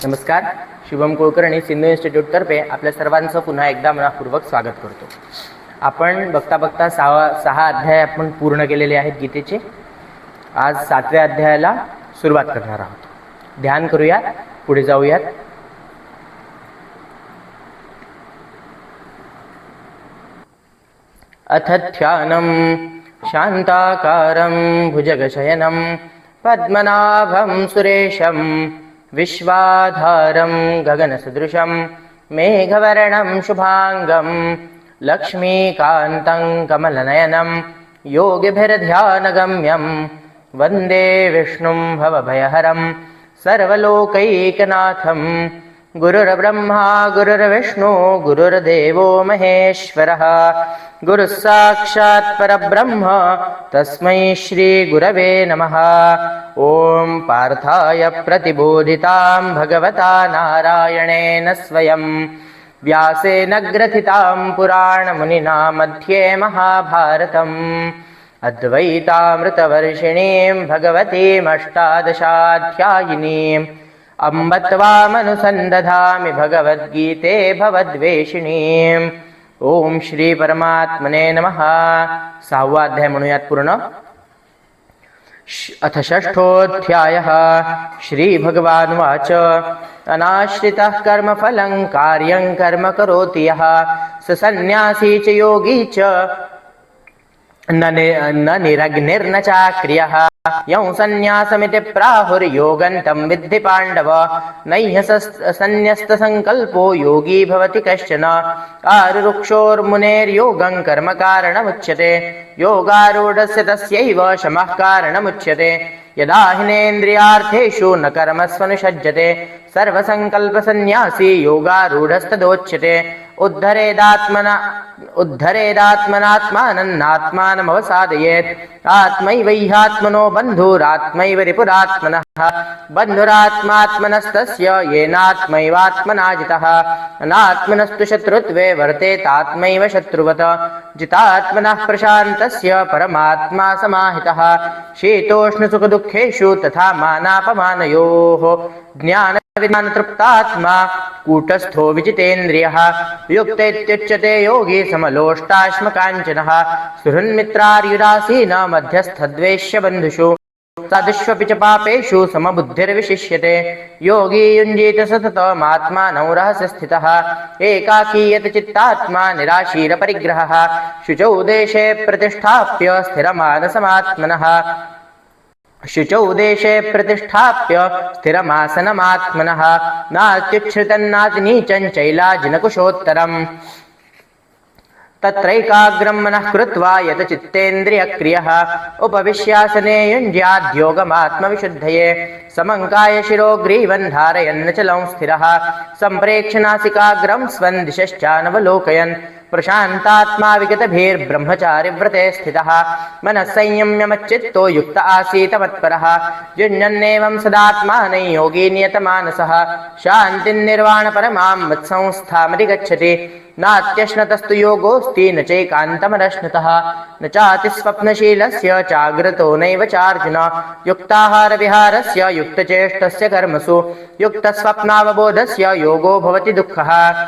नमस्कार. शुभम कुलकर्णी सिंधू इन्स्टिट्यूटतर्फे आपल्या सर्वांचं पुन्हा एकदा मनापूर्वक स्वागत करतो. आपण बघता बघता सहा अध्याय आपण पूर्ण केलेले आहेत गीतेचे. आज 7व्या अध्यायाला सुरुवात करणार आहोत. ध्यान करूयात, पुढे जाऊयात. अथ ध्यानं शांताकारं भुजगशयनं पद्मनाभं सुरेशं विश्वाधारं गगनसदृशं मेघवर्णं शुभांगं लक्ष्मीकान्तं कमलनयनं योगिभिर्ध्यानगम्यं वन्दे विष्णुं भवभयहरं सर्वलोकैकनाथं. गुरुर्ब्रह्मा गुरुर्विष्णु गुरुर्देवो महेश्वरः गुरुः साक्षात् परब्रह्म तस्मै श्री गुरवे नमः. ओम पार्थाय प्रतिबोधितां भगवता नारायणेन स्वयं व्यासेन ग्रथितां पुराणमुनिना मध्ये महाभारतम् अद्वैतामृतवर्षिणीं भगवतीमष्टादशाध्यायिनीम् अम्ब त्वामनुसन्दधामि भगवद्गीते भवद्वेषिणीम्. ओम श्री परमात्मने नमः. 6वा अध्याय म्हणूयात पूर्ण. अथ षष्ठोऽध्यायः. श्रीभगवानुवाच अनाश्रितः कर्मफलं कार्यं कर्म करोति यः स सन्न्यासी च योगी च न निरग्निर्न चाक्रियः यं सन्न्यासमिति प्राहुर्योगं तं विद्धि पाण्डव. नह्य सन्न्यस्तसङ्कल्पो योगी भवति कश्चन. आरुरुक्षोर्मुनेर्योगं कर्म कारणमुच्यते योगारूढस्य तस्यैव शमः कारणमुच्यते. यदा हिनेन्द्रियार्थेषु न कर्मस्वनुषज्यते सर्वसङ्कल्पसन्न्यासी योगारूढस्तदोच्यते. उद्धरेदात्मनात्मानन्नात्मानमवसादयेत्. आत्मैव ह्यात्मनो बन्धुरात्मैव रिपुरात्मनः. बन्धुरात्मात्मनस्तस्य येनात्मैवात्मना जितः. अनात्मनस्तु शत्रुत्वे वर्तेतात्मैव शत्रुवत्. जितात्मनः प्रशान्तस्य परमात्मा समाहितः. शीतोष्णसुखदुःखेषु तथा मानापमानयोः ज्ञानविज्ञानतृप्तात्मा कूटस्थो विजितेन्द्रियः. युक्त इत्युच्यते योगी समलोष्टाश्मकाञ्चनः. सुहृन्मित्रार्युदासीन मध्यस्थद्वेष्य बन्धुषु साधुष्वपि च पापेषु समबुद्धिर्विशिष्यते. योगी युञ्जीत सततमात्मानौ रहस्य स्थितः. एकाकी यतचित्तात्मा निराशीरपरिग्रहः. शुचौ देशे प्रतिष्ठाप्य स्थिरमानसमात्मनः. स्थिरमासनमात्मनः. नात्युच्छ्रितन्नातिनीचं चैलाजिनकुशोत्तरम्. तत्रैकाग्रं मनः कृत्वा यतचित्तेन्द्रियक्रियः उपविश्यासने युञ्ज्याद्योगमात्मविशुद्धये. समङ्काय शिरोग्रीवं धारयन्नचलं स्थिरः. सम्प्रेक्ष्य नासिकाग्रं स्वं दिशश्चानवलोकयन् प्रशान्तात्मा विगतभिर्ब्रह्मचारिव्रते स्थितः. मनः संयम्यमच्चित्तो युक्त आसीत मत्परः. युञ्जन्नेवं सदात्मानं योगी नियतमानसः. शान्तिर्निर्वाणपरमां मत्संस्थामधिगच्छति. नात्यश्नतस्तु योगोऽस्ति न चैकान्तमनश्नतः. न चातिस्वप्नशीलस्य चाग्रतो नैव चार्जुन. युक्ताहारविहारस्य युक्तचेष्टस्य कर्मसु युक्तस्वप्नावबोधस्य योगो भवति दुःखः.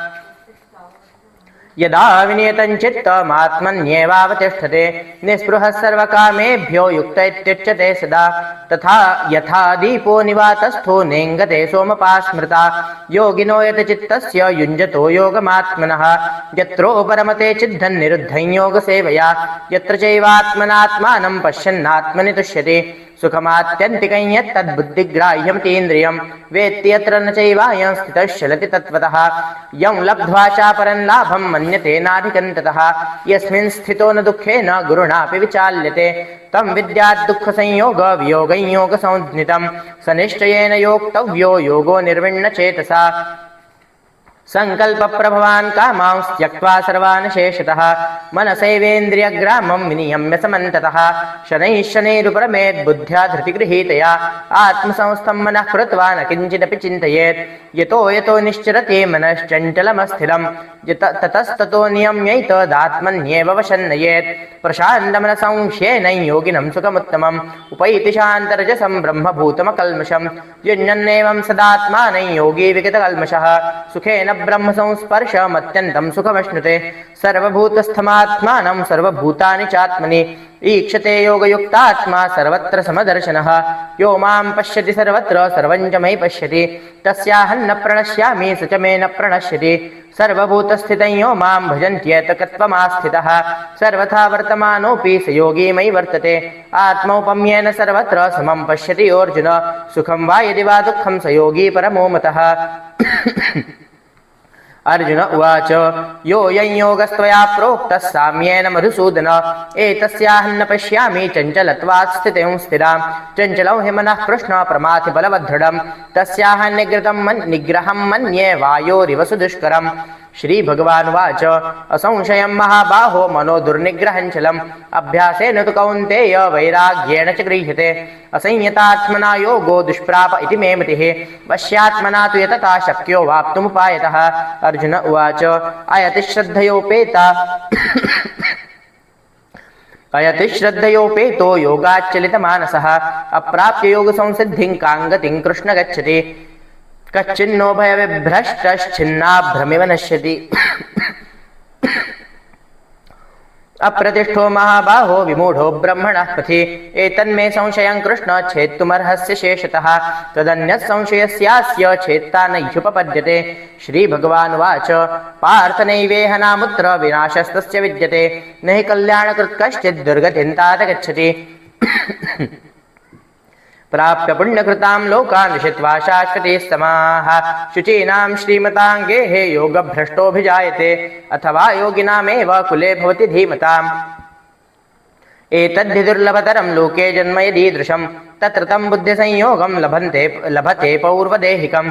यदा विनियतं चित्तमात्मन्येवावतिष्ठते निःस्पृहः सर्वकामेभ्यो युक्त इत्युच्यते सदा. तथा यथा दीपो निवातस्थो नेङ्गते सोमपास्मृता. योगिनो यतचित्तस्य युञ्जतो योगमात्मनः. यत्रोपरमते चिद्धं निरुद्धं योगसेवया. यत्र चैवात्मनात्मानं पश्यन्नात्मनि तुष्यति. सुखमात्यन्तिकं यत्तद्बुद्धिग्राह्यमतीन्द्रियं वेत्ति यत्र न चैवायं स्थितः चलति तत्त्वतः. यं लब्ध्वा चापरं लाभं मन्यते नाधिकं ततः. यस्मिन् स्थितो न दुःखेन गुरुणापि विचाल्यते तं विद्यात् दुःखसंयोगवियोगं योगसंज्ञितं. स निश्चयेन योक्तव्यो योगो निर्विण्णचेतसा. संकल्प प्रभवान् कामांस् त्यक्त्वा सर्वान् शेषतः मनसैवेन्द्रियग्रामं विनियम्य समन्ततः शनैः शनैरुपरमेत् बुद्ध्या धृतिगृहीतया आत्मसंस्थं मनः कृत्वा न किञ्चिदपि चिन्तयेत् यतो यतो निश्चरते मनश्चञ्चलमस्थिरं ततस्ततो नियम्यैतदात्मन्येव वशन्नयेत् प्रशान्तमनसंशयेन योगिनं सुखमुत्तमम् उपैति शान्तरजसं ब्रह्मभूतमकल्मषं युञ्जन्नेवं सदात्मानं योगी विगतकल्मषः सुखेन ब्रह्मसंस्पर्शमत्यन्तं सुखमश्नुते सर्वभूतस्थमात्मानं सर्वभूतानि चात्मनि ईक्षते योगयुक्तात्मा सर्वत्र समदर्शनः यो मां पश्यति सर्वत्र सर्वं च मयि पश्यति तस्याहं न प्रणश्यामि स च मे न प्रणश्यति सर्वभूतस्थितं यो मां भजन्त्येतकत्वमास्थितः सर्वथा वर्तमानोऽपि स योगी मयि वर्तते आत्मौपम्येन सर्वत्र समं पश्यति अर्जुन सुखं वा यदि वा दुःखं स योगी परमो मतः अर्जुन उवाच योऽयं योगस्त्वया प्रोक्तः साम्येन मधुसूदन एतस्याहं न पश्यामि चञ्चलत्वात् स्थितिं स्थिरां चञ्चलं हि मनः कृष्ण प्रमाथि बलवद्धृढं तस्याहं निग्रहं मन्ये वायोरिव सुदुष्करम् श्रीभगवानुवाच असंशयं महाबाहो मनो दुर्निग्रहञ्चलम् अभ्यासेन तु कौन्तेय वैराग्येण च गृह्यते असंयतात्मना योगो दुष्प्राप इति मे मतिः वश्यात्मना तु यतता शक्यो वाप्तुमुपायतः अर्जुन उवाच अयति श्रद्धयोपेतो योगाच्चलितमानसः अप्राप्य योगसंसिद्धिं काङ्गतिं कृष्ण गच्छति कच्चिन्नो भयविभ्रष्टश्चिन्नाभ्रमिव नश्यति अप्रतिष्ठो महाबाहो विमूढो ब्रह्मणः पथि एतन्मे संशयं कृष्ण छेत्तुमर्हस्य शेषतः तदन्यः संशयस्यास्य छेत्ता नैह्युपपद्यते श्रीभगवानुवाच पार्थ नैवेह नामुत्र विनाशस्तस्य विद्यते न हि कल्याणकृत् कश्चित् दुर्गतिं तात गच्छति प्राप्य पुण्यकृतां लोकान् विशित्वा शाश्वती समाः शुचीनां श्रीमताङ्गेः योगभ्रष्टोऽभिजायते अथवा योगिनामेव कुले भवति धीमताम् एतद्धि दुर्लभतरं लोके जन्म यदीदृशं तत्र तं बुद्धिसंयोगं लभते पौर्वदेहिकं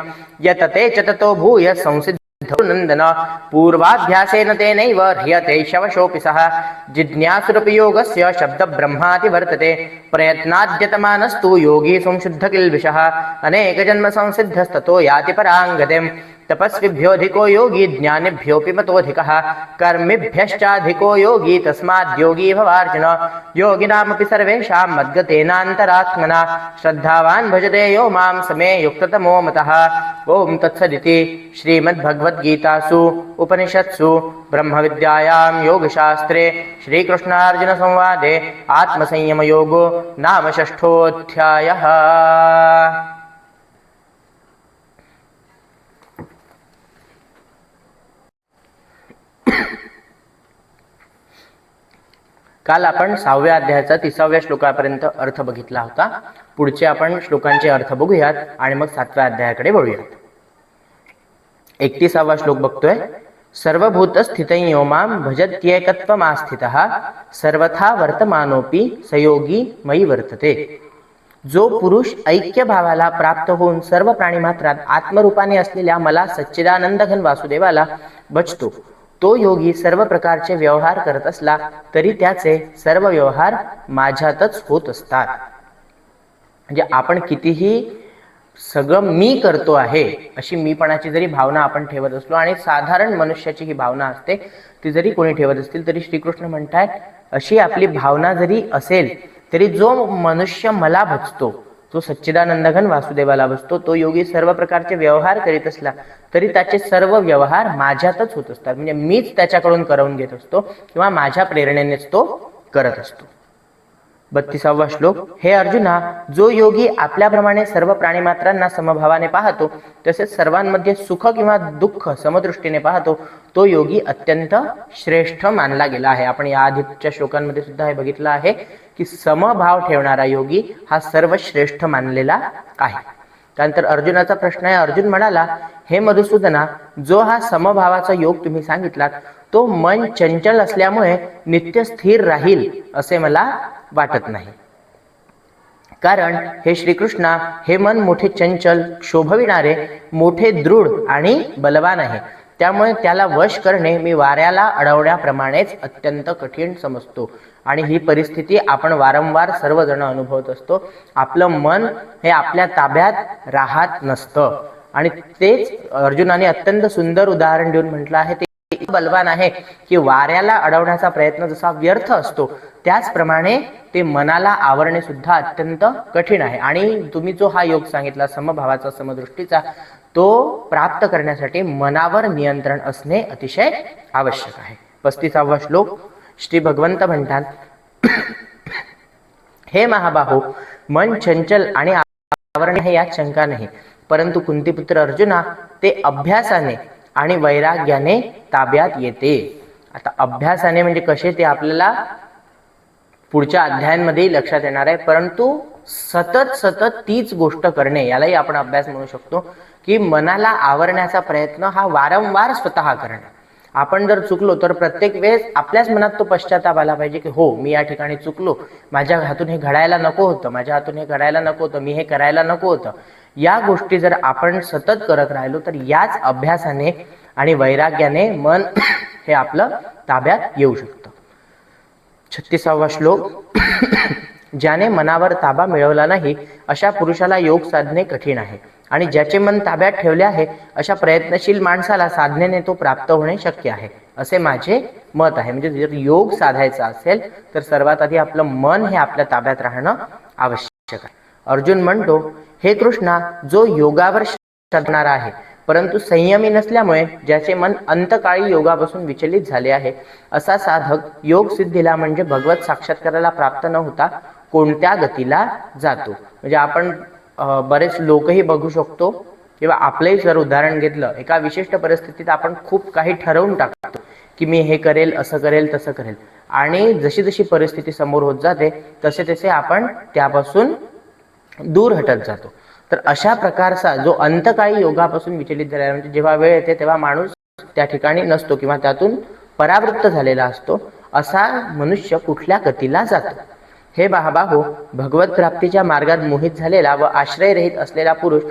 यतते च ततो भूय संसिद्धौ नन्दन पूर्वाभ्यासेन तेनैव ह्रियते शवशोऽपि सः जिज्ञासुरपि योगस्य शब्दब्रह्माति वर्तते प्रयत्नाद्यतमानस्तु योगी संशुद्धकिल्बिषः अनेकजन्म संसिद्धस्ततो याति पराङ्गतिम् तपस्विभ्योऽधिको योगी ज्ञानिभ्योऽपि मतोऽधिकः कर्मिभ्यश्चाधिको योगी तस्माद् योगी भवार्जुन योगिनामपि सर्वेषां मद्गतेनान्तरात्मना श्रद्धावान् भजते यो मां समे युक्ततमो मतः ओम तत्सदिति श्रीमद्भगवद्गीतासु उपनिषत्सु ब्रह्मविद्यायां योगशास्त्रे श्रीकृष्णार्जुनसंवादे आत्मसंयमयोगो नाम षष्ठोऽध्यायः। काल आपण 6व्या अध्यायाचा 30व्या श्लोकापर्यंत अर्थ बघितला होता. पुढचे आपण श्लोकांचे अर्थ बघूयात आणि मग 7व्या अध्यायाकडे वळूयात. 31वा श्लोक बघतोय. सर्वभूत स्थितं यो मां भजत्येकत्वमास्थितः सर्वथा वर्तमानोपि सयोगी मयि वर्तते. जो पुरुष ऐक्य भावाला प्राप्त होऊन सर्व प्राणीमात्रात आत्मरूपाने असलेल्या मला सच्चिदानंद घन वासुदेवाला भजतो तो योगी सर्व प्रकारचे व्यवहार करत असला तरी त्याचे सर्व व्यवहार माझ्यातच होत असतात. म्हणजे आपण कितीही सगळं मी करतो आहे अशी मीपणाची जरी भावना आपण ठेवत असलो आणि साधारण मनुष्याची ही भावना असते ती जरी कोणी ठेवत असतील तरी श्रीकृष्ण म्हणतात अशी आपली भावना जरी असेल तरी जो मनुष्य मला भजतो तो सच्चिदानंदघन वासुदेवाला भजतो तो योगी सर्व प्रकारचे व्यवहार करीत असला तरी त्याचे सर्व व्यवहार माझ्यातच होत असतात. म्हणजे मीच त्याच्याकडून करवून घेत असतो किंवा माझ्या प्रेरणेनेच तो करत असतो. 32वा श्लोक. हे अर्जुना, जो योगी आपल्याप्रमाणे सर्व प्राणीमात्रांना समभावाने पाहतो तसेच सर्वांमध्ये सुख किंवा दुःख समदृष्टीने पाहतो तो योगी अत्यंत श्रेष्ठ मानला गेला आहे. आपण या आधीच्या श्लोकांमध्ये सुद्धा हे बघितलं आहे की समभाव ठेवणारा योगी हा सर्वश्रेष्ठ मानलेला आहे. त्यानंतर अर्जुनाचा प्रश्न आहे. अर्जुन म्हणाला, हे मधुसूदना, जो हा समभावाचा योग तुम्ही सांगितलात तो मन चंचल असल्यामुळे नित्य स्थिर राहील असे मला वाटत नाही. कारण हे श्रीकृष्णा, हे मन मोठे चंचल, शोभविणारे, मोठे दृढ आणि बलवान आहे. त्यामुळे त्याला वश करणे मी वाऱ्याला अडवण्याप्रमाणेच अत्यंत कठीण समजतो. आणि ही परिस्थिती आपण वारंवार सर्वजण अनुभवत असतो. आपलं मन हे आपल्या ताब्यात राहत नसतं. आणि तेच अर्जुनाने अत्यंत सुंदर उदाहरण देऊन म्हटलं आहे, ते बलवान आहे की वाऱ्याला अडवण्याचा प्रयत्न जसा व्यर्थ असतो त्याचप्रमाणे ते मनाला आवरणे सुद्धा अत्यंत कठीण आहे. आणि तुम्ही जो हा योग सांगितला समभावाचा, समदृष्टीचा, तो प्राप्त करण्यासाठी मनावर नियंत्रण असणे अतिशय आवश्यक आहे. 35वा श्लोक. श्री भगवंत म्हणतात, हे महाबाहो, मन चंचल आणि आवरण हे यात शंका नाही, परंतु कुंतीपुत्र अर्जुना ते अभ्यासाने आणि वैराग्याने ताब्यात येते. आता अभ्यासाने म्हणजे कसे ते आपल्याला पुढच्या अध्यायांमध्ये लक्षात येणार आहे. परंतु सतत तीच गोष्ट करणे यालाही आपण अभ्यास म्हणू शकतो, की मनाला आवरण्याचा प्रयत्न हा वारंवार स्वतः करणे. आपण जर चुकलो तर प्रत्येक वेळेस आपल्याच मनात तो पश्चाताप आला पाहिजे की हो, मी या ठिकाणी चुकलो, माझ्या हातून हे घडायला नको होतं, माझ्या हातून हे घडायला नको होतं, मी हे करायला नको होतं. या गोष्टी जर आपण सतत करत राहिलो तर याच अभ्यासाने आणि वैराग्याने मन हे आपलं ताब्यात येऊ शकतं. 36वा श्लोक. ज्याने मनावर ताबा मिळवला नाही अशा पुरुषाला योग साधणे कठीण आहे, आणि ज्याचे मन ताब्यात ठेवले आहे अशा प्रयत्नशील माणसाला साधनेने तो प्राप्त होणे शक्य आहे, असे माझे मत आहे. म्हणजे जर योग साधायचा असेल तर सर्वात आधी आपलं मन हे आपल्या ताब्यात राहणं आवश्यक आहे. अर्जुन म्हणतो, हे कृष्णा, जो योगावर श्रद्धणारा आहे परंतु संयमी नसल्यामुळे ज्याचे मन अंतकाळी योगापासून विचलित झाले आहे, असा साधक योग सिद्धीला म्हणजे भगवत साक्षात्काराला प्राप्त न होता कोणत्या गतीला जातो. म्हणजे आपण बरेच लोकही बघू शकतो, किंवा आपलंही जर उदाहरण घेतलं, एका विशिष्ट परिस्थितीत आपण खूप काही ठरवून टाकतो की मी हे करेल, असं करेल, तसं करेल, आणि जशी जशी परिस्थिती समोर होत जाते तसे तसे आपण त्यापासून दूर हटत जातो. तर अशा प्रकारचा जो अंतकाळी योगापासून विचलित झालेला, म्हणजे जेव्हा वेळ येते तेव्हा माणूस त्या ठिकाणी नसतो किंवा त्यातून परावृत्त झालेला असतो, असा मनुष्य कुठल्या गतीला जातो. हे बाहो, भगवत प्राप्तीच्या मार्गात मोहित झालेला व आश्रयरहित असलेला पुरुष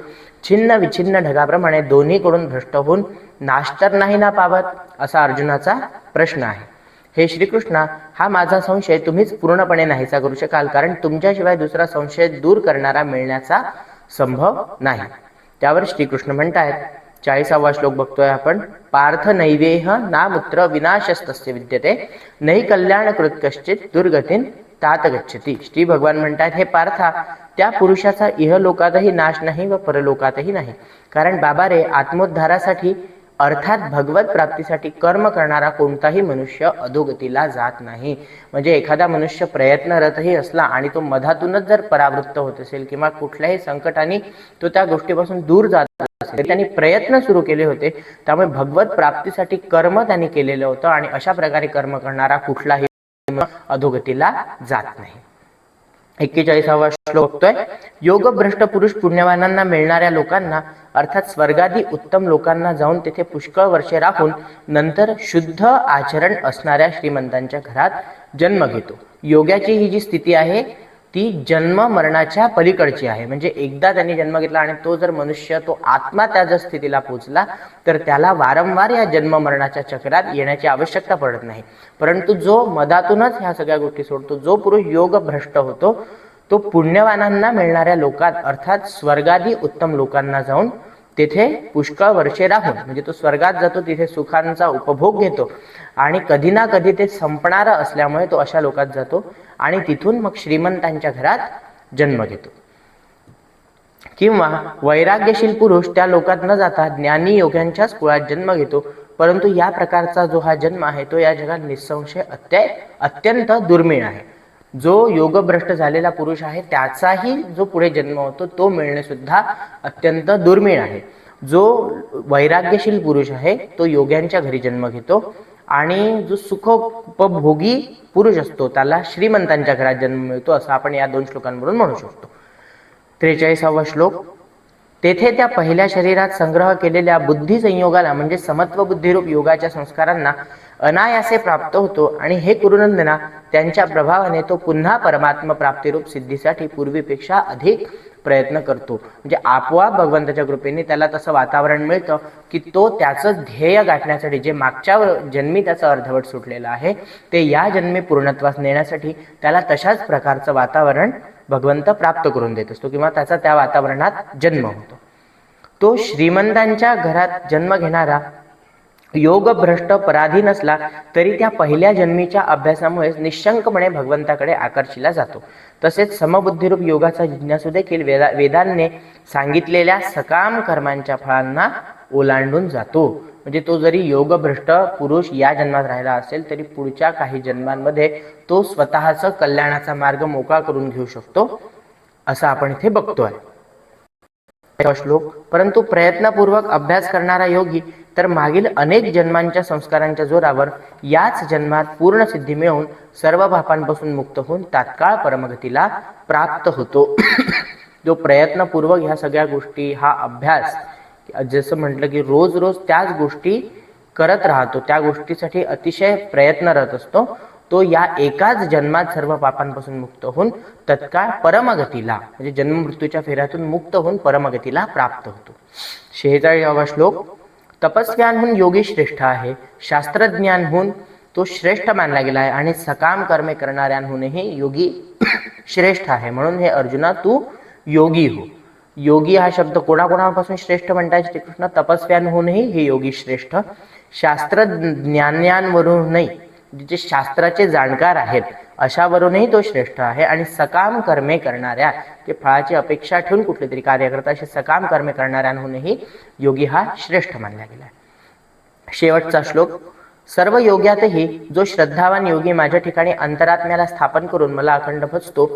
छिन्न विछिन्न ढगाप्रमाणे दोन्हीकडून भ्रष्ट होऊन नाश तर नाही ना पावत, असा अर्जुनाचा प्रश्न आहे. हे श्रीकृष्णा, हा माझा संशय तुम्हीच पूर्णपणे नाहीसा करू शकाल, कारण तुमच्याशिवाय दुसरा संशय दूर करणारा मिळण्याचा संभव नाही. त्यावर श्रीकृष्ण म्हणतायत, 40वा श्लोक बघतोय आपण. पार्थ नैवेह नामुत्र विनाशस्तस्य विद्यते नै कल्याणकृत कश्चित दुर्गतीन तात गच्छति. श्री भगवान म्हणतात, हे पार्था, त्या पुरुषाचा इहलोकातही नाश नाही व परलोकातही नाही. कारण बाबा रे, आत्मोद्धारासाठी अर्थात भगवत प्राप्तीसाठी कर्म करणारा कोणताही मनुष्य अधोगतीला जात नाही. म्हणजे एखादा मनुष्य प्रयत्नरतही असला आणि तो मधातूनच जर परावृत्त होत असेल किंवा कुठल्याही संकटाने तो त्या गोष्टीपासून दूर जात असेल, त्यांनी प्रयत्न सुरू केले होते, त्यामुळे भगवत प्राप्तीसाठी कर्म त्यांनी केलेलं होतं, आणि अशा प्रकारे कर्म करणारा कुठलाही अधोगतीला जात नाही. 41वा श्लोक बघतोय. योगभ्रष्ट पुरुष पुण्यवानांना मिळणाऱ्या लोकांना अर्थात स्वर्गादी उत्तम लोकांना जाऊन तेथे पुष्कळ वर्षे राहून नंतर शुद्ध आचरण असणाऱ्या श्रीमंतांच्या घरात जन्म घेतो. योग्याची ही जी स्थिती आहे ती जन्म मरणाच्या पलीकडची आहे. म्हणजे एकदा त्यांनी जन्म घेतला आणि तो जर मनुष्य, तो आत्मा त्या जर स्थितीला पोचला तर त्याला वारंवार या जन्म मरणाच्या चक्रात येण्याची आवश्यकता पडत नाही. परंतु जो मधातूनच ह्या सगळ्या गोष्टी सोडतो, जो पुरुष योग भ्रष्ट होतो, तो पुण्यवानांना मिळणाऱ्या लोकात अर्थात स्वर्गादी उत्तम लोकांना जाऊन तेथे पुष्कळ वर्षे राहून, म्हणजे तो स्वर्गात जातो, तिथे सुखांचा उपभोग घेतो, आणि कधी ना कधी ते संपणारं असल्यामुळे तो अशा लोकात जातो आणि तिथून मग श्रीमंतांच्या घरात जन्म घेतो. किंवा वैराग्यशील पुरुष त्या लोकात न जाता ज्ञानी योग्यांच्याच कुळात जन्म घेतो. परंतु या प्रकारचा जो हा जन्म आहे तो या जगात निसंशय अत्यंत दुर्मिळ आहे. जो योगभ्रष्ट झालेला पुरुष आहे त्याचाही जो पुढे जन्म होतो तो मिळणे सुद्धा अत्यंत दुर्मिळ आहे. जो वैराग्यशील पुरुष आहे तो योग्यांच्या घरी जन्म घेतो, आणि जो सुखोपभोगी पुरुष असतो त्याला श्रीमंतांच्या घरात जन्म मिळतो, असं आपण या 2 श्लोकांवरून म्हणू शकतो. 43वा श्लोक. तेथे त्या पहिल्या शरीरात संग्रह केलेल्या बुद्धी संयोगाला म्हणजे समत्व बुद्धिरूप योगाच्या संस्कारांना अनायासे प्राप्त होतो, आणि हे कुरुनंदना, त्यांच्या प्रभावाने तो पुन्हा परमात्मा प्राप्तिरूप सिद्धीसाठी पूर्वीपेक्षा अधिक प्रयत्न करतो. म्हणजे आपोआप भगवंताच्या कृपेने त्याला तसं वातावरण मिळतं की तो त्याचं ध्येय गाठण्यासाठी, जे मागच्या जन्मी त्याचं अर्धवट सुटलेलं आहे ते या जन्मी पूर्णत्वास नेण्यासाठी त्याला तशाच प्रकारचं वातावरण भगवंत प्राप्त करून देत असतो किंवा त्याचा त्या वातावरणात जन्म होतो. तो श्रीमंतांच्या घरात जन्म घेणारा योगभ्रष्ट पराधीन असला तरी त्या पहिल्या जन्मीच्या अभ्यासामुळे निशंकपणे भगवंताकडे आकर्षिला जातो. तसेच समबुद्धिरूप योगाचा जिज्ञासू देखील वेदांनी सांगितलेल्या सकाम कर्मांच्या फळांना ओलांडून जातो. म्हणजे तो जरी योगभ्रष्ट पुरुष या जन्मात राहिला असेल तरी पुढच्या काही जन्मांमध्ये तो स्वतःचा कल्याणाचा मार्ग मोकळा करून घेऊ शकतो, असं आपण इथे बघतोय. श्लोक. परंतु प्रयत्नपूर्वक अभ्यास करणारा योगी तर मागील अनेक जन्मांच्या संस्कारांच्या जोरावर याच जन्मात पूर्ण सिद्धी मिळवून सर्व पापांपासून मुक्त होऊन तात्काळ परमगतीला प्राप्त होतो. जो प्रयत्नपूर्वक ह्या सगळ्या गोष्टी, हा अभ्यास, जसं म्हटलं की रोज रोज त्याच गोष्टी करत राहतो, त्या गोष्टीसाठी अतिशय प्रयत्नरत असतो, तो या एकाच जन्मात सर्व पापांपासून मुक्त होऊन तत्काळ परमगतीला, म्हणजे जन्म मृत्यूच्या फेऱ्यातून मुक्त होऊन परमगतीला प्राप्त होतो. 46वा श्लोक. तपस्व्यांहून योगी श्रेष्ठ आहे, शास्त्रज्ञांहून तो श्रेष्ठ मानला गेला आहे आणि सकाम कर्मे करणाऱ्यांहूनही योगी श्रेष्ठ आहे. म्हणून हे अर्जुना, तू योगी हो. योगी हा शब्द कोणाकोणापासून श्रेष्ठ म्हणताय श्रीकृष्ण? तपस्व्यांहूनही हे योगी श्रेष्ठ, शास्त्रज्ञान्यांवरूनही, जे शास्त्राचे जाणकार आहेत अशावरूनही तो श्रेष्ठ आहे, आणि सकाम कर्मे करणाऱ्या, जे फळाची अपेक्षा ठेवून कुठले तरी कार्य करतात असे सकाम कर्मे करणाऱ्यांहूनही योगी हा श्रेष्ठ मानला गेला. शेवटचा श्लोक. सर्व योग्यातही जो श्रद्धावान योगी माझ्या ठिकाणी अंतरात्म्याला स्थापन करून मला अखंड भजतो,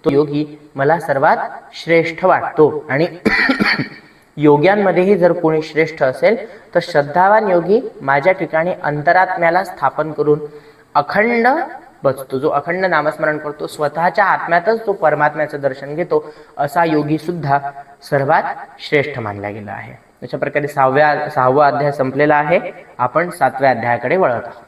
तो योगी मला सर्वात श्रेष्ठ वाटतो. आणि योग्यांमध्येही जर कोणी श्रेष्ठ असेल तर श्रद्धावान योगी माझ्या ठिकाणी अंतरात्म्याला स्थापन करून अखंड बसतो, जो अखंड नामस्मरण करतो, स्वतःच्या आत्म्यातच तो परमात्म्याचं दर्शन घेतो, असा योगी सुद्धा सर्वात श्रेष्ठ मानला गेला आहे. अशा प्रकारे 6वा अध्याय संपलेला आहे. आपण 7व्या अध्यायाकडे वळत आहोत.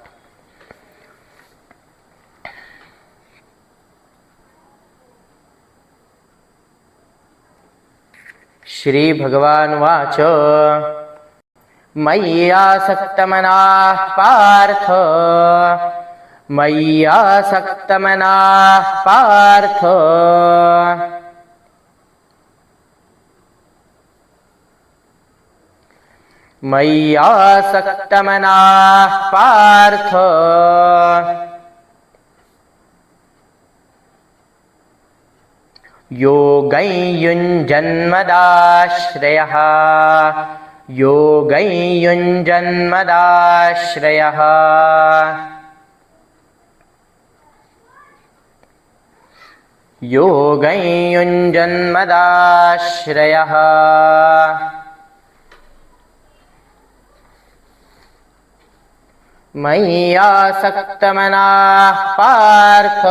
श्री भगवान वाच. मय्यासक्तमनाः पार्थ, मय्यासक्तमनाः पार्थ, मय्यासक्तमनाः पार्थ, योगैयुञ्जन्मदाश्रयः, योगैयुञ्जन्मदाश्रयः, योगैयुञ्जन्मदाश्रयः, मय्यासक्तमनाः पार्थ,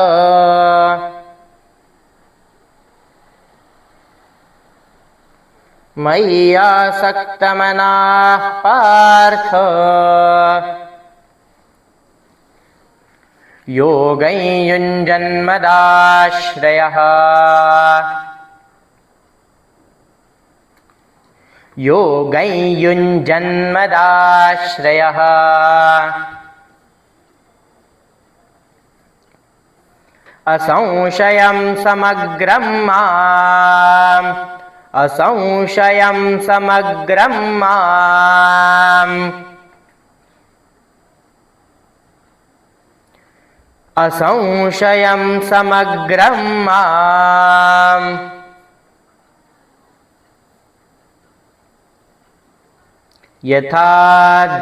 मय्यासक्तमनाः पार्थ, योगैयुञ्जन्मदाश्रयः, योगैयुञ्जन्मदाश्रयः, असंशयं समग्रं माम्, असंशयं समग्रं माम्, असंशयं समग्रं माम्, यथा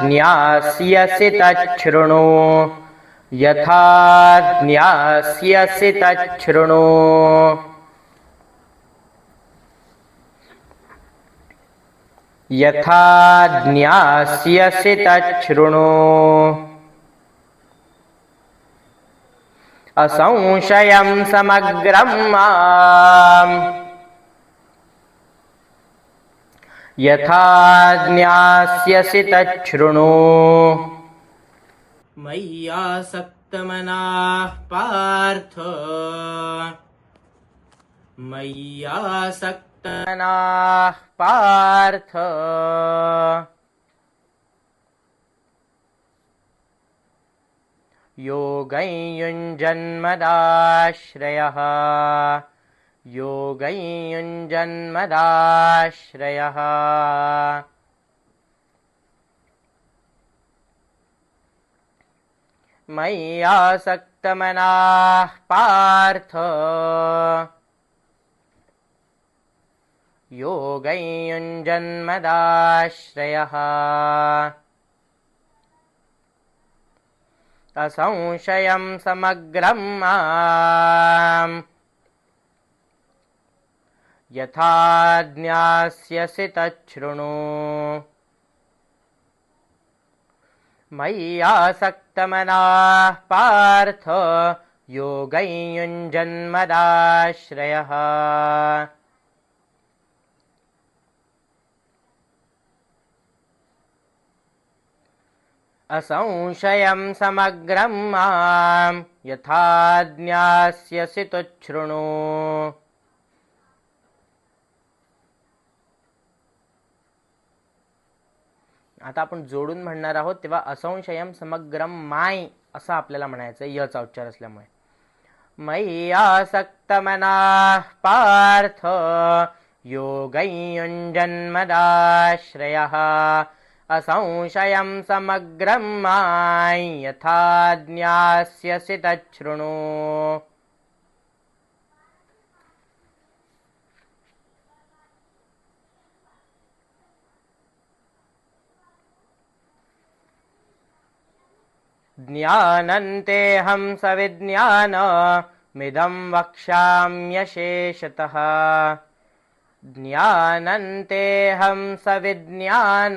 ज्ञास्यसि तच्छृणु, यथा ज्ञास्यसि तच्छृणु, यथा ज्ञास्यसि तच्छृणु, असंशयं समग्रं माम्, यथा ज्ञास्यसि तच्छृणु. मय्यासक्तमनाः पार्थ, मय्यासक्तमनाः मनाः पार्थ योगं युञ्जन्मदाश्रयः योगं युञ्जन्मदाश्रयः मय्यासक्तमनाः पार्थ योगं युञ्जन्मदाश्रयः असंशयं समग्रं माम् यथा ज्ञास्यसि तच्छृणु मय्यासक्तमनाः पार्थ योगं युञ्जन्मदाश्रयः असंशयं समग्रं मां यथा ज्ञास्यसि तच्छृणु आता आपण जोडून म्हणणार आहोत तेव्हा असंशयम समग्रम माय असं आपल्याला म्हणायचं यचा उच्चार असल्यामुळे मय्यासक्तमनाः पार्थ योगं युञ्जन्मदाश्रयः असंशयं समग्रं माय यथा ज्ञास्यसि तच्छृणु ज्ञानन्तेऽहं सविज्ञानमिदं वक्ष्याम्यशेषतः ज्ञानन्तेऽहं सविज्ञान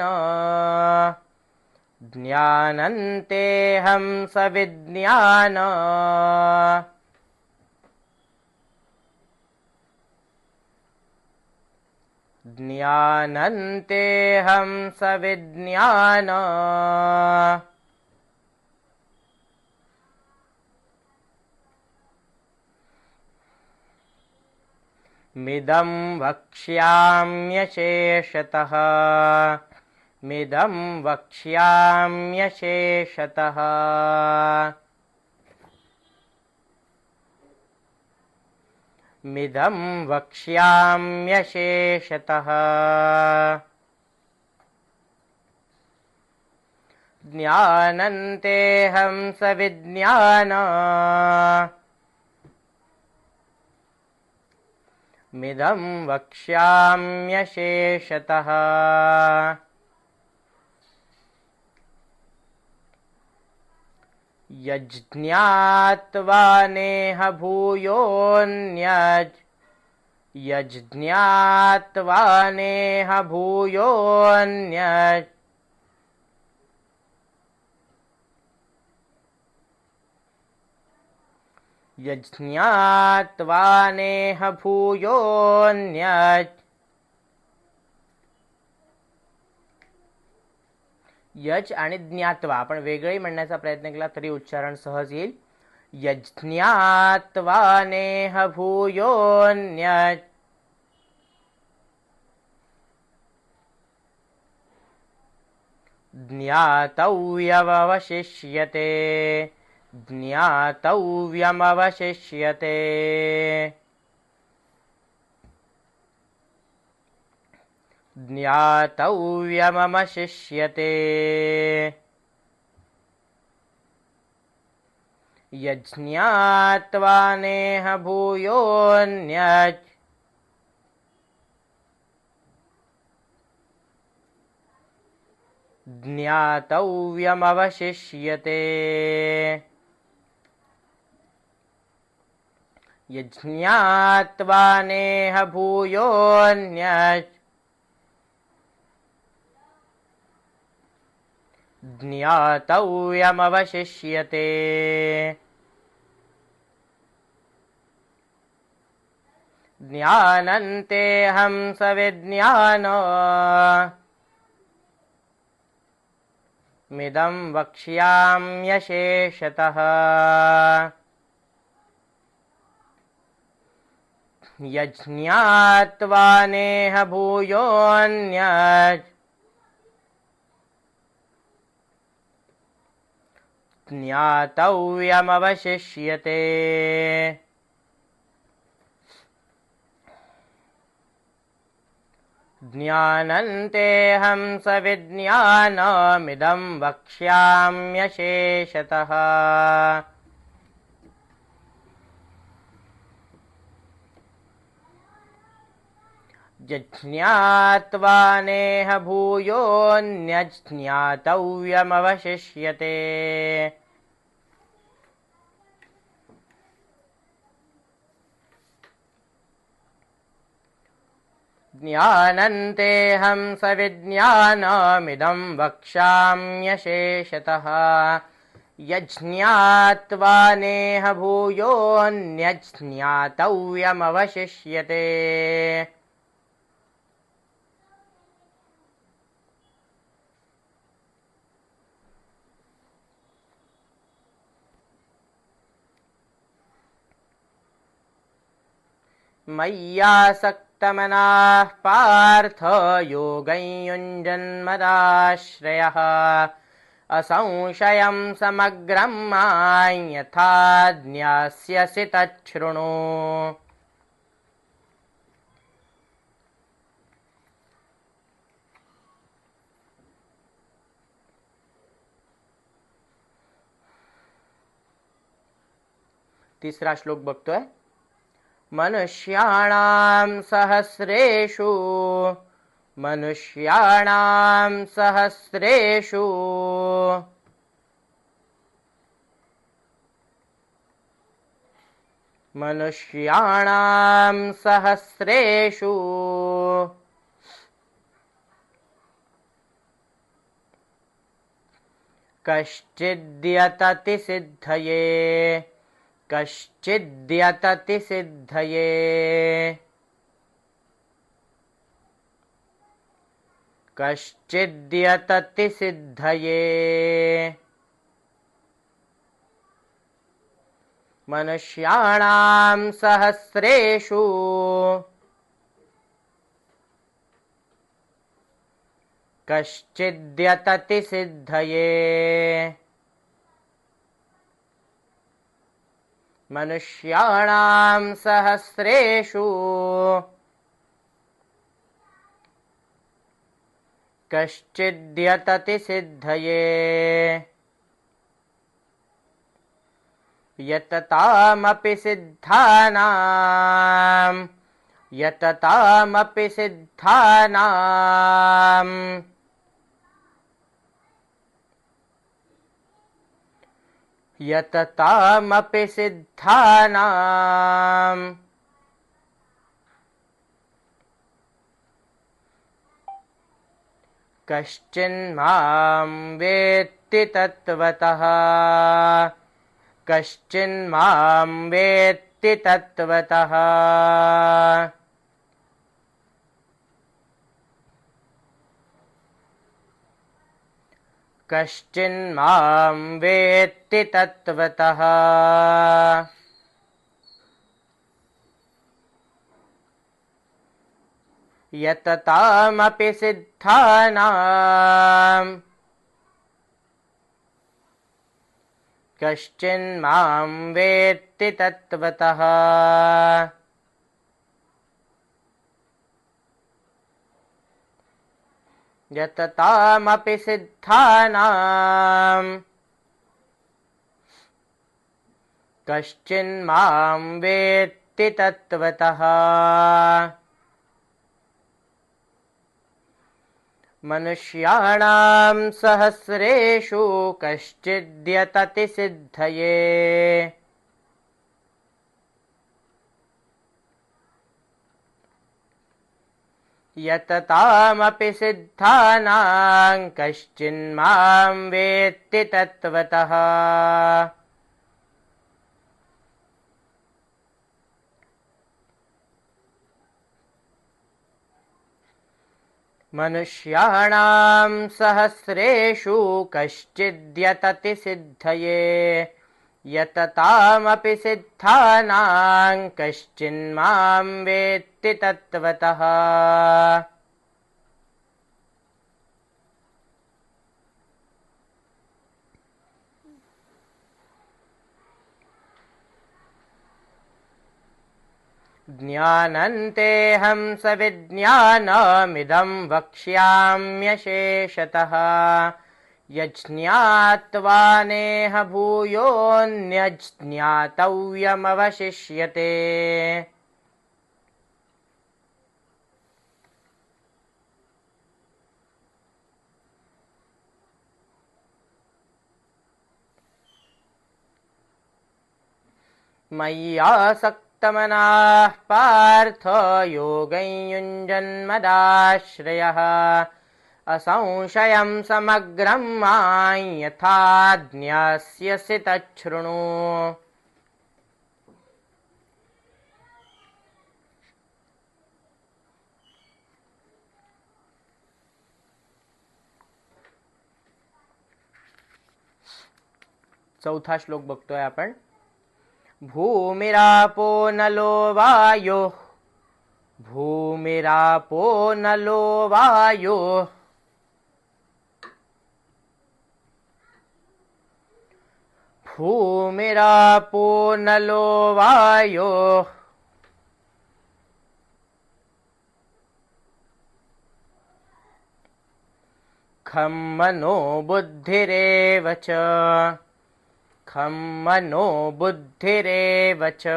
ज्ञानन्तेऽहं सविज्ञान मिदं वक्ष्याम्यशेषतः मिदं वक्ष्याम्यशेषतः मिदं वक्ष्याम्यशेषतः ज्ञानन्तेऽहं सविज्ञान मिदं वक्ष्याम्यशेषतः यज्ज्ञात्वा नेह भूयोऽन्यत् यज्ज्ञात्वा नेह भूयोऽन्यत् यज्ज्ञात्वा नेह भूयोऽन्यत् यज आणि ज्ञात्वा आपण वेगळे म्हणण्याचा प्रयत्न केला तरी उच्चारण सहज येईल यज्ज्ञात्वा नेह भूयोऽन्यत् ज्ञातव्यमवशिष्यते ज्ञातव्यमवशिष्यते ज्ञातव्यमवशिष्यते यज्ज्ञात्वा नेह भूयोऽन्यत् ज्ञातव्यमवशिष्यते यज्ज्ञात्वा नेह भूयोऽन्यत् ज्ञातव्यमवशिष्यते ज्ञानन्तेऽहं सविज्ञान मिदं वक्ष्याम्यशेषतः यज्ञात्वा नेह भूयोऽन्यत् ज्ञातव्यमवशिष्यते। ज्ञानन्तेऽहं सविज्ञानमिदं वक्ष्याम्यशेषतः। यज्ञात्वा नेह भूयोऽन्यज्ञातव्यमवशिष्यते। ज्ञानन्तेऽहं सविज्ञानमिदं वक्ष्याम्यशेषतः। यज्ञात्वा नेह भूयोऽन्यज्ञातव्यमवशिष्यते। मय्यासक्तमनाः पार्थ योगं युञ्जन्मदाश्रयः। असंशयं समग्रं मां यथा ज्ञास्यसि तच्छृणु। तिसरा श्लोक बघतोय. मनुष्याणां सहस्रेषु मनुष्याणां सहस्रेषु मनुष्याणां सहस्रेषु कश्चिद्यतति सिद्धये कश्चिद्यतति सिद्धये कश्चिद्यतति सिद्धये। मनुष्याणां सहस्रेषु कश्चिद्यतति सिद्धये। मनुष्याणां सहस्रेषु कश्चिद्यतति सिद्धये। यततामपि सिद्धानां यततामपि सिद्धानां यततामपि सिद्धानां कश्चिन्मां वेत्ति तत्त्वतः कश्चिन्मां वेत्ति तत्त्वतः। कश्चिन्मां वेत्ति तत्त्वतः। यततामपि सिद्धानां कश्चिन्मां वेत्ति तत्त्वतः। यततामपि सिद्धानां कश्चिन्मां वेत्ति तत्त्वतः। मनुष्याणां सहस्रेषु कश्चिद्यतति सिद्धये यततामपि सिद्धानां कश्चिन्मां वेत्ति तत्त्वतः। मनुष्याणां सहस्रेषु कश्चिद्यतति सिद्धये यततामपि सिद्धानां कश्चिन्मां वेत्ति तत्त्वतः। ज्ञानन्तेऽहं सविज्ञानमिदं वक्ष्याम्यशेषतः। यज्ञात्वा नेह भूयोऽन्यज्ञातव्यमवशिष्यते। मय्यासक्तमनाः पार्थ योगं युञ्जन्मदाश्रयः। असंशयं समग्रं मां यथा ज्ञास्यसि तच्छृणु। चौथा श्लोक बघतोय आपण. भूमिरापो नलो वायुः, भूमिरापो नलो वायुः, भूमिरापो नलो वायुः, खं मनो बुद्धिरेव च, खं मनो बुद्धिरेव च।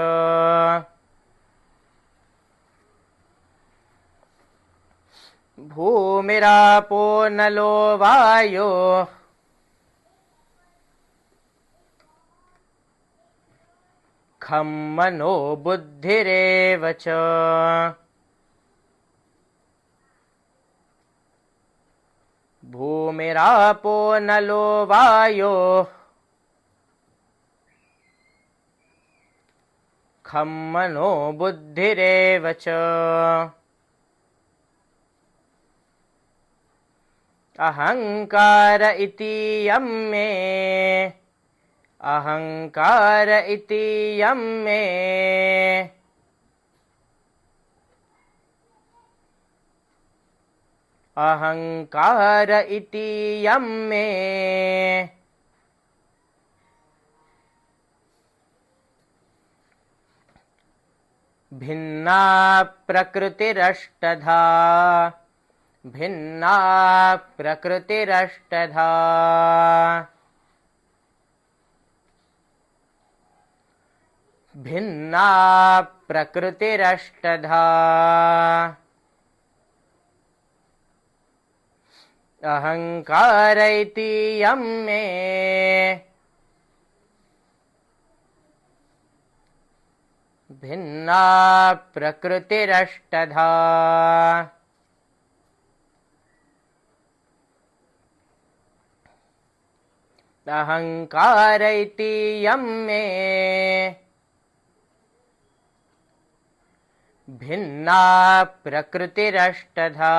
भूमिरापो नलो वायुः, खं मनो बुद्धिरेव च। भूमिरापो नलो वायुः, खं मनो बुद्धिरेव च। अहंकार इतीयं मे, अहंकार इतीयं मे, अहंकार इतीयं मे। भिन्ना प्रकृतिरष्टधा, भिन्ना प्रकृतिरष्टधा। भिन्ना प्रकृतिरष्टधा। अहंकार इतीयं मे, भिन्ना प्रकृतिरष्टधा। अहंकार इतीयं मे, भिन्ना प्रकृतिरष्टधा।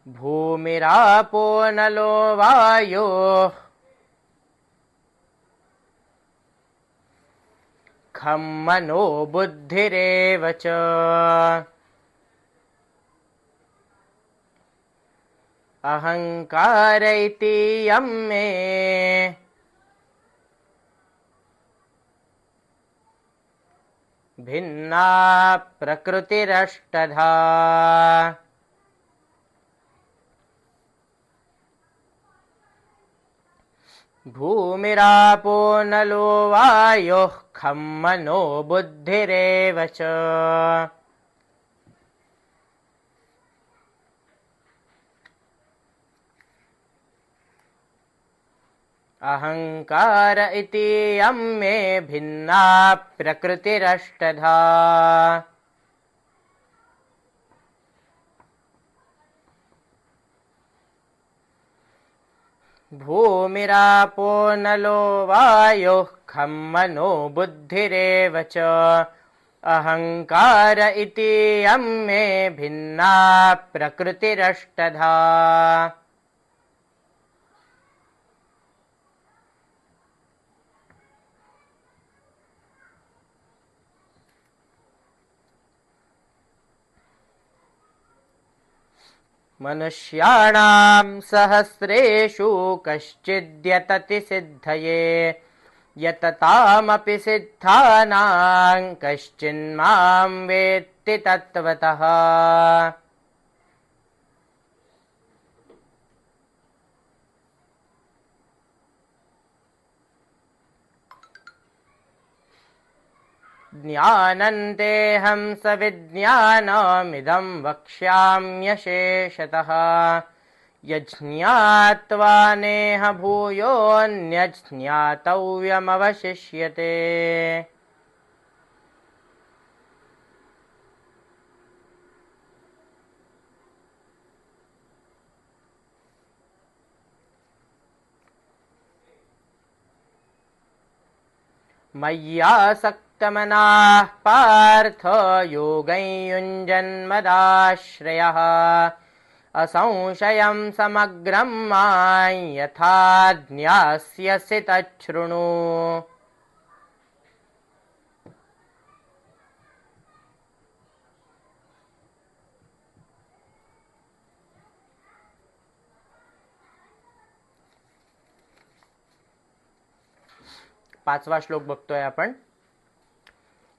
भूमिरापो नलो वायुः, खं मनो बुद्धिरेव च। अहंकार इतीयं मे, भिन्ना प्रकृतिरष्टधा। भूमिरापो नलो वायुः, खं मनो बुद्धिरेव च। अहंकार इतीयं मे, भिन्ना प्रकृतिरष्टधा। भूमिरापो नलो वायुः, खं मनो बुद्धिरेव च। अहंकार इतीयं मे, भिन्ना प्रकृतिरष्टधा। मनुष्याणां सहस्रेषु कश्चिद्यतति सिद्धये यततामपि सिद्धानां कश्चिन्मां वेत्ति तत्त्वतः। ज्ञानन्तेऽहं सविज्ञानमिदं वक्ष्याम्यशेषतः यज्ञात्वा नेह भूयोऽन्यज्ञातव्यमवशिष्यते। मय्यासक्तमनाः पार्थ योगं युञ्जन्मदाश्रयः असंशयं समग्रं मां यथा ज्ञास्यसि तच्छृणु। पाचवा श्लोक बघतोय आपण.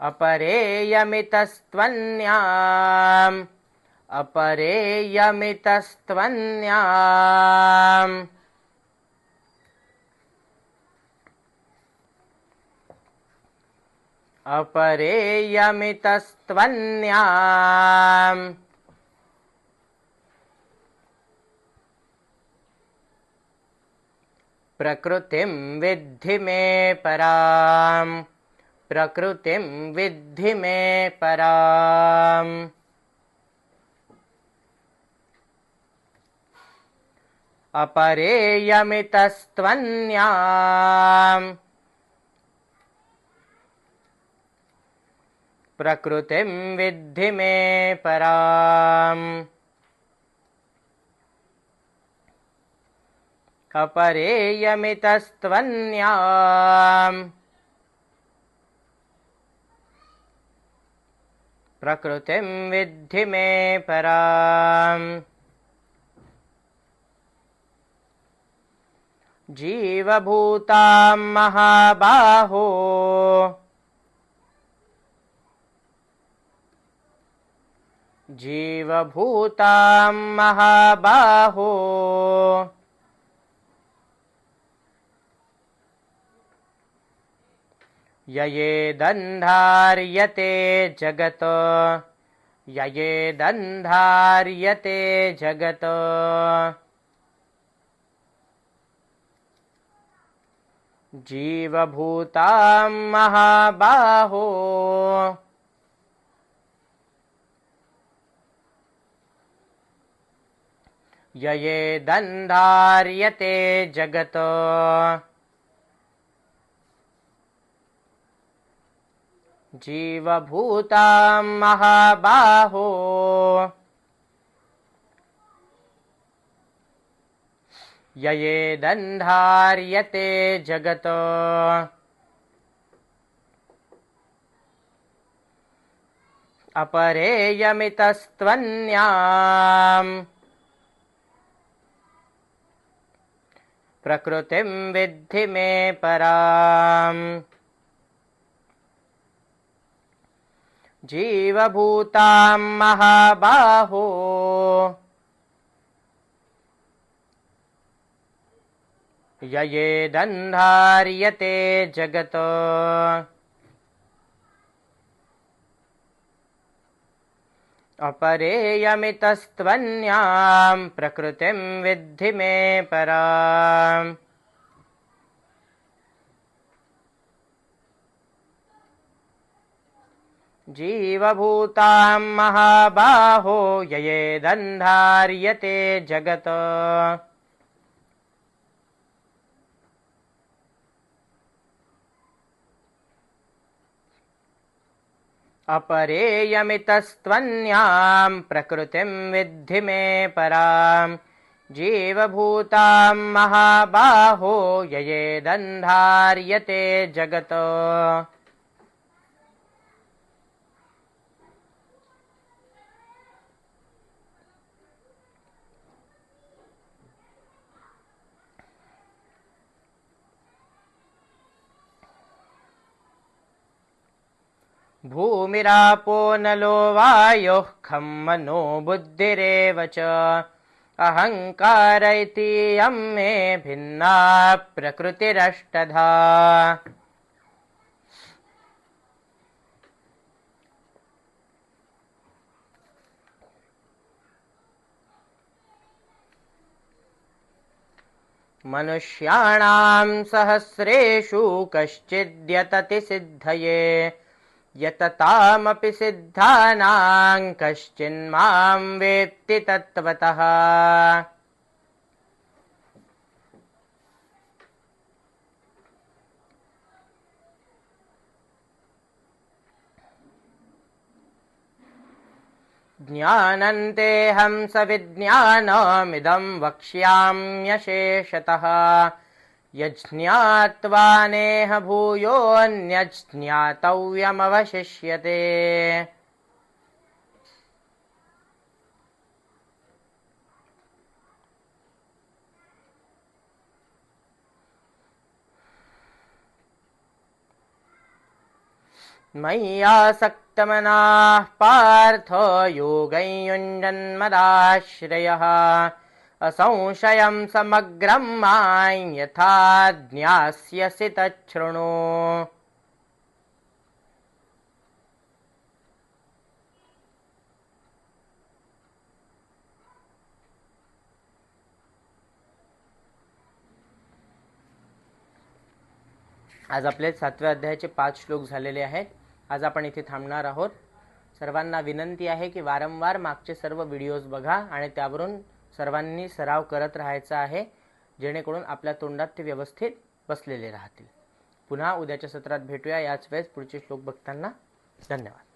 अपरेयमितस्त्वन्याम् अपरेयमितस्त्वन्याम् अपरेयमितस्त्वन्याम् प्रकृतिं विद्धि मे पराम् प्रकृतिं विद्धि मे पराम्। अपरेयमितस्त्वन्याम् प्रकृतिं विद्धि मे पराम्। अपरेयमितस्त्वन्याम् प्रकृतिं विद्धि मे पराम्। जीवभूतां महाबाहो जीवभूतां महाबाहो ययेदन्धार्यते जगत् ययेदन्धार्यते जगत्। जीवभूतां महाबाहो ययेदन्धार्यते जगत्। जीवभूतां महाबाहो ययेदन्धार्यते जगत्। अपरेयमितस्त्वन्याम् प्रकृतिं विद्धि मे पराम्। जीवभूतां महाबाहो ययेदन्धार्यते जगत्। अपरेयमितस्त्वन्यां प्रकृतिं विद्धि मे पराम्। जीवभूतां महाबाहो ययेदन्धार्यते जगत्। अपरेयमितस्त्वन्यां प्रकृतिं विद्धि मे पराम्। जीवभूतां महाबाहो ययेदन्धार्यते जगत्। भूमिरापो नलो वायुः खं मनो बुद्धिरेव च अहंकार इतीयं मे भिन्ना प्रकृतिरष्टधा। मनुष्याणां सहस्रेषु कश्चिद्यतति सिद्धये यततामपि सिद्धानां कश्चिन्मां वेत्ति तत्त्वतः। ज्ञानन्तेऽहं सविज्ञानमिदं वक्ष्याम्यशेषतः यज्ज्ञात्वा नेह भूयोऽन्यज्ज्ञातव्यमवशिष्यते। मय्यासक्तमनाः पार्थ योगं युञ्जन्मदाश्रयः असंशयं समग्रं मां यथा ज्ञास्यसि तच्छृणु। आज आपले 7व्या अध्यायाचे 5 श्लोक झालेले आहेत. आज आपण इथे थांबणार आहोत. सर्वांना विनंती आहे की वारंवार मागचे सर्व व्हिडिओज बघा आणि त्यावरून सर्वांनी सराव करत राहायचा आहे, जेणेकरून आपल्या तोंडात ते व्यवस्थित बसलेले राहतील. पुन्हा उद्याच्या सत्रात भेटूया याच वेळेस पुढचे श्लोक बघताना. धन्यवाद.